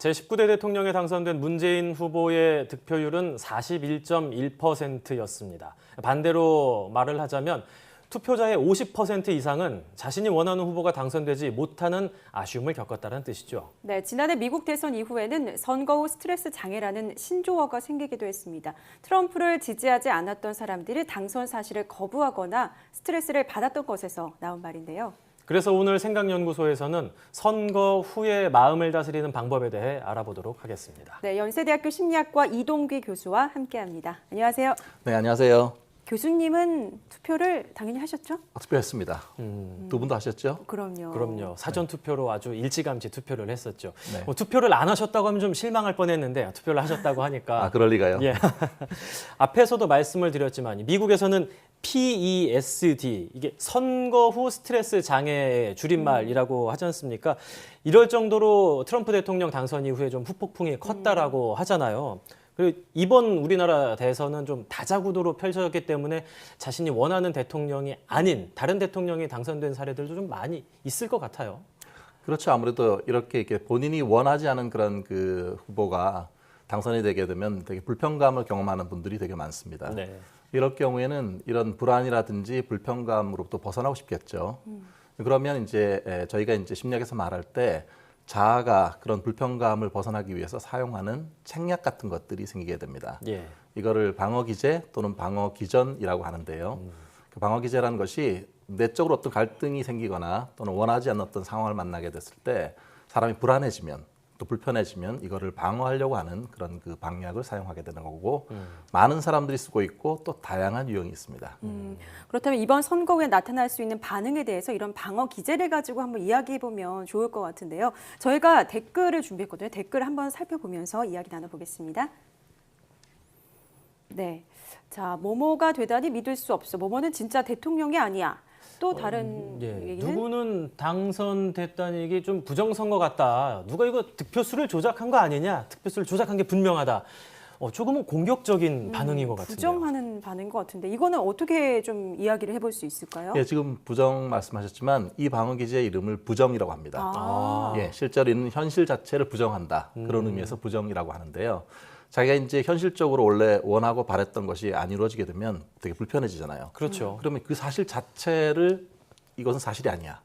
제19대 대통령에 당선된 문재인 후보의 득표율은 41.1%였습니다. 반대로 말을 하자면 투표자의 50% 이상은 자신이 원하는 후보가 당선되지 못하는 아쉬움을 겪었다는 뜻이죠. 네, 지난해 미국 대선 이후에는 선거 후 스트레스 장애라는 신조어가 생기기도 했습니다. 트럼프를 지지하지 않았던 사람들이 당선 사실을 거부하거나 스트레스를 받았던 것에서 나온 말인데요. 그래서 오늘 생각연구소에서는 선거 후에 마음을 다스리는 방법에 대해 알아보도록 하겠습니다. 네, 연세대학교 심리학과 이동귀 교수와 함께합니다. 안녕하세요. 네, 안녕하세요. 교수님은 투표를 당연히 하셨죠? 투표했습니다. 두 분도 하셨죠? 그럼요. 사전 투표로 아주 일찌감치 투표를 했었죠. 네. 투표를 안 하셨다고 하면 좀 실망할 뻔했는데 투표를 하셨다고 하니까. 그럴 리가요? 예. 앞에서도 말씀을 드렸지만 미국에서는 PESD, 이게 선거 후 스트레스 장애의 줄임말이라고 하지 않습니까? 이럴 정도로 트럼프 대통령 당선 이후에 좀 후폭풍이 컸다라고 하잖아요. 그리고 이번 우리나라 대선은 좀 다자구도로 펼쳐졌기 때문에 자신이 원하는 대통령이 아닌 다른 대통령이 당선된 사례들도 좀 많이 있을 것 같아요. 그렇죠. 아무래도 이렇게 본인이 원하지 않은 그런 그 후보가 당선이 되게 되면 되게 불편감을 경험하는 분들이 되게 많습니다. 네. 이럴 경우에는 이런 불안이라든지 불편감으로부터 벗어나고 싶겠죠. 그러면 이제 저희가 이제 심리학에서 말할 때 자아가 그런 불편감을 벗어나기 위해서 사용하는 책략 같은 것들이 생기게 됩니다. 예. 이거를 방어 기제 또는 방어 기전이라고 하는데요. 그 방어 기제라는 것이 내적으로 어떤 갈등이 생기거나 또는 원하지 않는 어떤 상황을 만나게 됐을 때 사람이 불안해지면 또 불편해지면 이거를 방어하려고 하는 그런 그 방약을 사용하게 되는 거고 많은 사람들이 쓰고 있고 또 다양한 유형이 있습니다. 그렇다면 이번 선거 후에 나타날 수 있는 반응에 대해서 이런 방어 기제를 가지고 한번 이야기해 보면 좋을 것 같은데요. 저희가 댓글을 준비했거든요. 댓글 한번 살펴보면서 이야기 나눠보겠습니다. 네, 자, 뭐뭐가 되다니 믿을 수 없어. 뭐뭐는 진짜 대통령이 아니야. 또 다른 얘기는? 누구는 당선됐다는 얘기 좀 부정선거 같다. 누가 이거 득표수를 조작한 거 아니냐. 득표수를 조작한 게 분명하다. 조금은 공격적인 반응인 것 같은데요. 부정하는 반응인 것 같은데 이거는 어떻게 좀 이야기를 해볼 수 있을까요? 예, 지금 부정 말씀하셨지만 이 방어 기제의 이름을 부정이라고 합니다. 예, 실제로 있는 현실 자체를 부정한다. 그런 의미에서 부정이라고 하는데요. 자기가 이제 현실적으로 원래 원하고 바랬던 것이 안 이루어지게 되면 되게 불편해지잖아요. 그렇죠. 그러면 그 사실 자체를 이것은 사실이 아니야.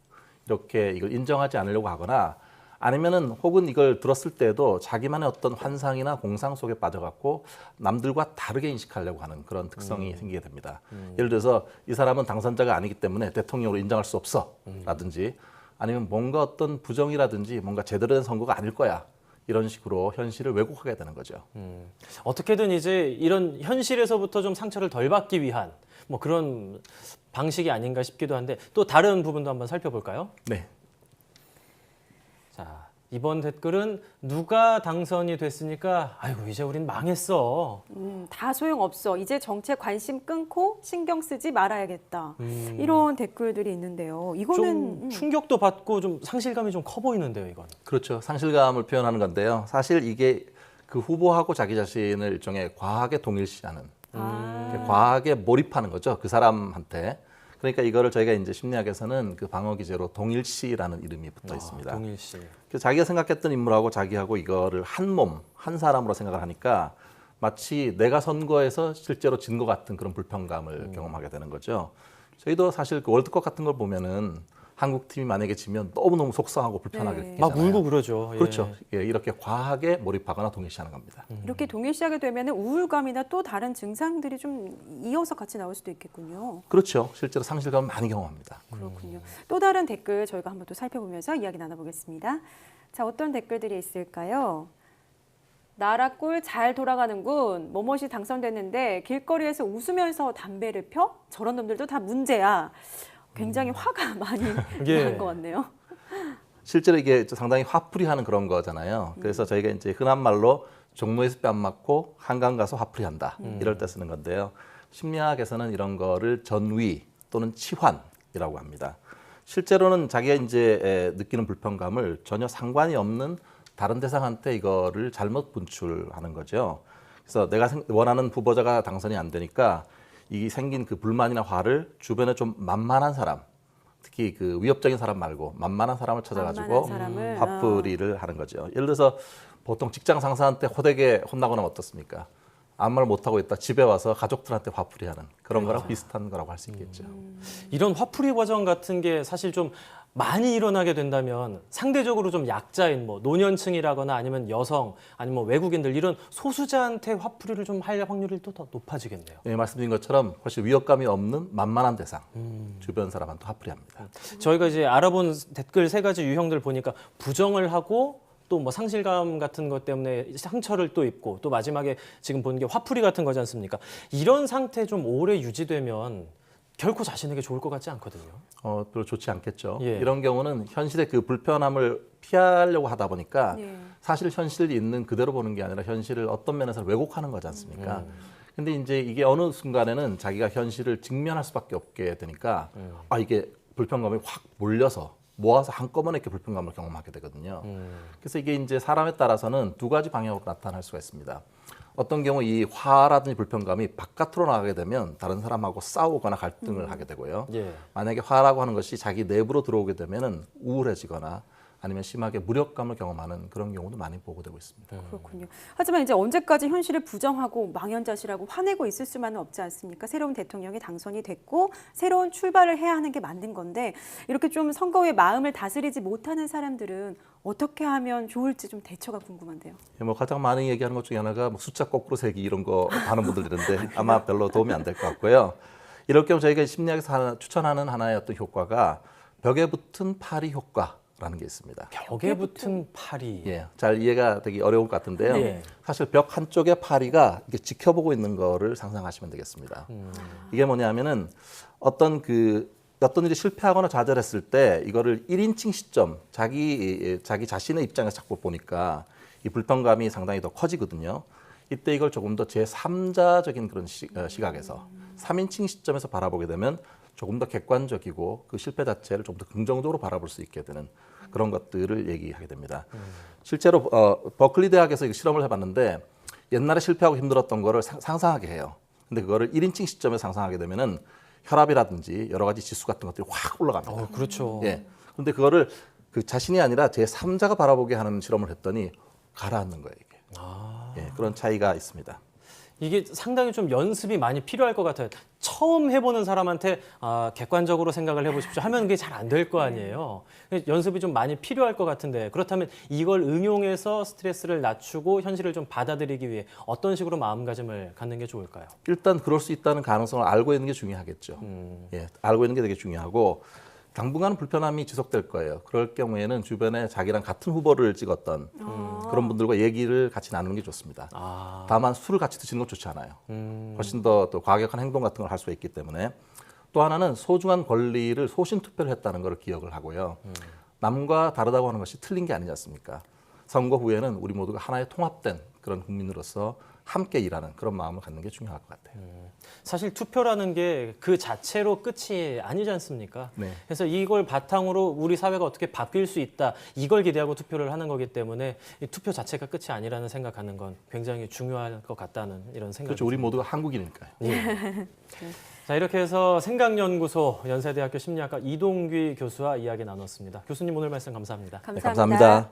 이렇게 이걸 인정하지 않으려고 하거나 아니면은 혹은 이걸 들었을 때도 자기만의 어떤 환상이나 공상 속에 빠져갖고 남들과 다르게 인식하려고 하는 그런 특성이 생기게 됩니다. 예를 들어서 이 사람은 당선자가 아니기 때문에 대통령으로 인정할 수 없어 라든지 아니면 뭔가 어떤 부정이라든지 뭔가 제대로 된 선거가 아닐 거야. 이런 식으로 현실을 왜곡하게 되는 거죠. 어떻게든 이제 이런 현실에서부터 좀 상처를 덜 받기 위한 뭐 그런 방식이 아닌가 싶기도 한데 또 다른 부분도 한번 살펴볼까요? 네. 자, 이번 댓글은 누가 당선이 됐으니까 아이고 이제 우린 망했어. 다 소용없어. 이제 정책 관심 끊고 신경 쓰지 말아야겠다. 이런 댓글들이 있는데요. 이거는 좀 충격도 받고 좀 상실감이 좀 커 보이는데요, 이건. 그렇죠. 상실감을 표현하는 건데요. 사실 이게 그 후보하고 자기 자신을 일종의 과하게 동일시하는, 과하게 몰입하는 거죠. 그 사람한테. 그러니까 이거를 저희가 이제 심리학에서는 그 방어 기제로 동일시라는 이름이 붙어 있습니다. 동일시. 그래서 자기가 생각했던 인물하고 자기하고 이거를 한 몸, 한 사람으로 생각을 하니까 마치 내가 선거에서 실제로 진 것 같은 그런 불편감을 경험하게 되는 거죠. 저희도 사실 그 월드컵 같은 걸 보면은 한국 팀이 만약에 지면 너무너무 속상하고 불편하게 네. 막 울고 그러죠. 그렇죠. 예, 이렇게 과하게 몰입하거나 동일시하는 겁니다. 이렇게 동일시하게 되면 우울감이나 또 다른 증상들이 좀 이어서 같이 나올 수도 있겠군요. 그렇죠. 실제로 상실감을 많이 경험합니다. 그렇군요. 또 다른 댓글 저희가 한번 또 살펴보면서 이야기 나눠보겠습니다. 자, 어떤 댓글들이 있을까요? 나라 꼴 잘 돌아가는군. 뭐뭇이 당선됐는데 길거리에서 웃으면서 담배를 펴? 저런 놈들도 다 문제야. 굉장히 화가 많이 난 것 같네요. 실제로 이게 상당히 화풀이하는 그런 거잖아요. 그래서 저희가 이제 흔한 말로 종로에서 뺨 맞고 한강 가서 화풀이한다 이럴 때 쓰는 건데요. 심리학에서는 이런 거를 전위 또는 치환이라고 합니다. 실제로는 자기가 이제 느끼는 불편감을 전혀 상관이 없는 다른 대상한테 이거를 잘못 분출하는 거죠. 그래서 내가 원하는 후보자가 당선이 안 되니까 이 생긴 그 불만이나 화를 주변에 좀 만만한 사람 특히 그 위협적인 사람 말고 만만한 사람을 찾아가지고 만만한 사람을, 화풀이를 하는 거죠. 예를 들어서 보통 직장 상사한테 호되게 혼나거나 어떻습니까? 아무 말 못하고 있다 집에 와서 가족들한테 화풀이하는 그런 거랑 비슷한 거라고 할 수 있겠죠. 이런 화풀이 과정 같은 게 사실 좀 많이 일어나게 된다면 상대적으로 좀 약자인 뭐 노년층이라거나 아니면 여성 아니면 뭐 외국인들 이런 소수자한테 화풀이를 좀 할 확률이 또 더 높아지겠네요. 예, 말씀드린 것처럼 훨씬 위협감이 없는 만만한 대상, 주변 사람한테 화풀이합니다. 저희가 이제 알아본 댓글 세 가지 유형들 보니까 부정을 하고 또 뭐 상실감 같은 것 때문에 상처를 또 입고 또 마지막에 지금 본 게 화풀이 같은 거지 않습니까? 이런 상태 좀 오래 유지되면 결코 자신에게 좋을 것 같지 않거든요. 별로 좋지 않겠죠. 예. 이런 경우는 현실의 그 불편함을 피하려고 하다 보니까 예. 사실 현실이 있는 그대로 보는 게 아니라 현실을 어떤 면에서 왜곡하는 거지 않습니까? 근데 이제 이게 어느 순간에는 자기가 현실을 직면할 수밖에 없게 되니까 이게 불편감이 확 몰려서 모아서 한꺼번에 이렇게 불편감을 경험하게 되거든요. 그래서 이게 이제 사람에 따라서는 두 가지 방향으로 나타날 수가 있습니다. 어떤 경우 이 화라든지 불편감이 바깥으로 나가게 되면 다른 사람하고 싸우거나 갈등을 하게 되고요. 예. 만약에 화라고 하는 것이 자기 내부로 들어오게 되면은 우울해지거나 아니면 심하게 무력감을 경험하는 그런 경우도 많이 보고되고 있습니다. 그렇군요. 하지만 이제 언제까지 현실을 부정하고 망연자실하고 화내고 있을 수만은 없지 않습니까? 새로운 대통령이 당선이 됐고 새로운 출발을 해야 하는 게 맞는 건데 이렇게 좀 선거 후에 마음을 다스리지 못하는 사람들은 어떻게 하면 좋을지 좀 대처가 궁금한데요. 뭐 가장 많이 얘기하는 것 중에 하나가 뭐 숫자 거꾸로 세기 이런 거 하는 분들 있는데 아마 별로 도움이 안 될 것 같고요. 이럴 경우 저희가 심리학에서 추천하는 하나의 어떤 효과가 벽에 붙은 파리 효과라는 게 있습니다. 벽에 붙은 파리. 예, 잘 이해가 되기 어려울 것 같은데요. 예. 사실 벽 한쪽에 파리가 이렇게 지켜보고 있는 거를 상상하시면 되겠습니다. 이게 뭐냐면은 어떤 일이 실패하거나 좌절했을 때 이거를 1인칭 시점, 자기 자신의 입장에서 자꾸 보니까 이 불편감이 상당히 더 커지거든요. 이때 이걸 조금 더 제3자적인 그런 시각에서 3인칭 시점에서 바라보게 되면 조금 더 객관적이고 그 실패 자체를 좀 더 긍정적으로 바라볼 수 있게 되는 그런 것들을 얘기하게 됩니다. 실제로 버클리 대학에서 이 실험을 해봤는데 옛날에 실패하고 힘들었던 거를 상상하게 해요. 근데 그거를 1인칭 시점에 상상하게 되면은 혈압이라든지 여러 가지 지수 같은 것들이 확 올라갑니다. 그렇죠. 예. 그런데 그거를 그 자신이 아니라 제3자가 바라보게 하는 실험을 했더니 가라앉는 거예요, 이게. 예, 그런 차이가 있습니다. 이게 상당히 좀 연습이 많이 필요할 것 같아요. 처음 해보는 사람한테 객관적으로 생각을 해보십시오 하면 그게 잘 안 될 거 아니에요. 연습이 좀 많이 필요할 것 같은데 그렇다면 이걸 응용해서 스트레스를 낮추고 현실을 좀 받아들이기 위해 어떤 식으로 마음가짐을 갖는 게 좋을까요? 일단 그럴 수 있다는 가능성을 알고 있는 게 중요하겠죠. 예, 알고 있는 게 되게 중요하고 당분간 불편함이 지속될 거예요. 그럴 경우에는 주변에 자기랑 같은 후보를 찍었던 그런 분들과 얘기를 같이 나누는 게 좋습니다. 다만 술을 같이 드시는 건 좋지 않아요. 훨씬 더 또 과격한 행동 같은 걸 할 수가 있기 때문에 또 하나는 소중한 권리를 소신 투표를 했다는 걸 기억을 하고요. 남과 다르다고 하는 것이 틀린 게 아니지 않습니까? 선거 후에는 우리 모두가 하나의 통합된 그런 국민으로서 함께 일하는 그런 마음을 갖는 게 중요할 것 같아요. 사실 투표라는 게 그 자체로 끝이 아니지 않습니까? 네. 그래서 이걸 바탕으로 우리 사회가 어떻게 바뀔 수 있다 이걸 기대하고 투표를 하는 거기 때문에 이 투표 자체가 끝이 아니라는 생각하는 건 굉장히 중요할 것 같다는 이런 생각이 그렇죠. 우리 모두가 한국인이니까요. 자, 이렇게 해서 생각연구소 연세대학교 심리학과 이동규 교수와 이야기 나눴습니다. 교수님 오늘 말씀 감사합니다. 감사합니다. 감사합니다.